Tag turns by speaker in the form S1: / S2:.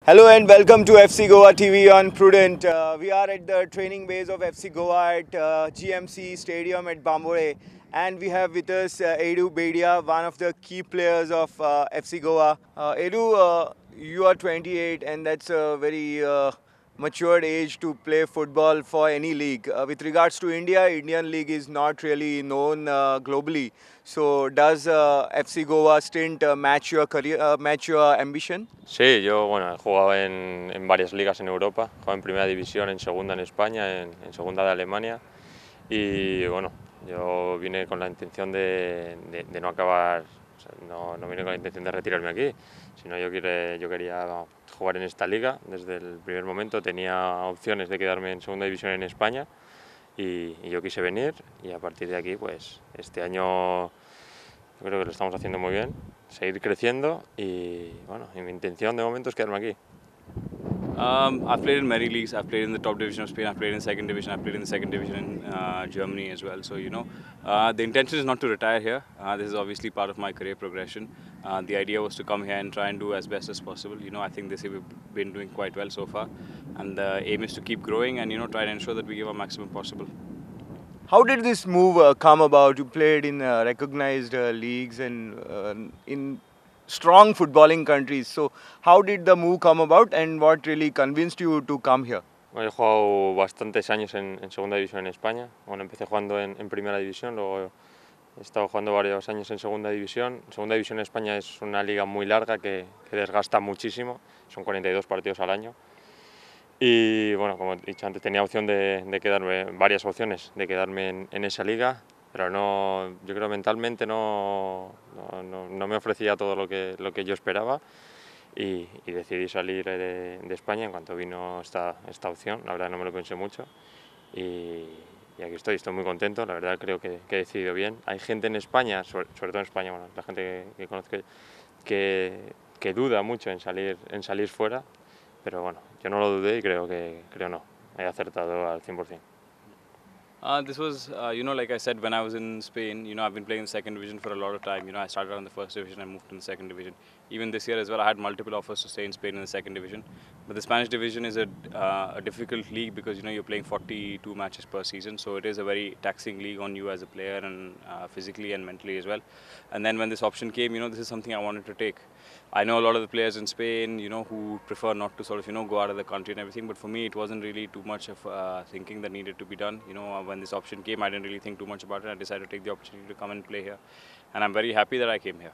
S1: Hello and welcome to FC Goa TV on Prudent. We are at the training base of FC Goa at GMC Stadium at Bambore, and we have with us Edu Bedia, one of the key players of FC Goa. Edu, you are 28 and that's a very matured age to play football for any league. With regards to India, Indian league is not really known globally. So does FC Goa stint match your career, match your ambition?
S2: Sí, yo bueno, he jugado en varias ligas en Europa, he jugado en primera división, en segunda en España, en segunda de Alemania y bueno, yo vine con la intención de no acabar, o sea, no vine con la intención de retirarme aquí, sino yo quería jugar en esta liga desde el primer momento, tenía opciones de quedarme en segunda división en España y yo quise venir y a partir de aquí pues este año yo creo que lo estamos haciendo muy bien, seguir creciendo y bueno, y mi intención de momento es quedarme aquí.
S3: I've played in many leagues. I've played in the top division of Spain. I've played in second division. I've played in the second division in Germany as well. So the intention is not to retire here. This is obviously part of my career progression. The idea was to come here and try and do as best as possible. I think this year we've been doing quite well so far, and the aim is to keep growing and try and ensure that we give our maximum possible.
S1: How did this move come about? You played in recognized leagues and in strong footballing countries. So, how did the move come about and what really convinced you to come here?
S2: Bueno, he jugado bastantes años en segunda división en España. Bueno, empecé jugando en primera división, luego he estado jugando varios años en segunda división. Segunda división en España es una liga muy larga que desgasta muchísimo, son 42 partidos al año. Y bueno, como he dicho antes, tenía opción de quedarme, varias opciones de quedarme en esa liga, pero no, yo creo mentalmente no me ofrecía todo lo que yo esperaba y decidí salir de España en cuanto vino esta opción. La verdad no me lo pensé mucho y aquí estoy muy contento, la verdad creo que he decidido bien. Hay gente en España, sobre todo en España, bueno, la gente que conozco, que duda mucho en salir fuera, pero bueno, yo no lo dudé y creo no, he acertado al 100%.
S3: This was, like I said, when I was in Spain, I've been playing in the second division for a lot of time. I started out in the first division and moved to the second division. Even this year as well, I had multiple offers to stay in Spain in the second division. But the Spanish division is a difficult league because, you're playing 42 matches per season. So it is a very taxing league on you as a player and physically and mentally as well. And then when this option came, this is something I wanted to take. I know a lot of the players in Spain, who prefer not to sort of, go out of the country and everything. But for me, it wasn't really too much of thinking that needed to be done. When this option came, I didn't really think too much about it. I decided to take the opportunity to come and play here. And I'm very happy that I came here.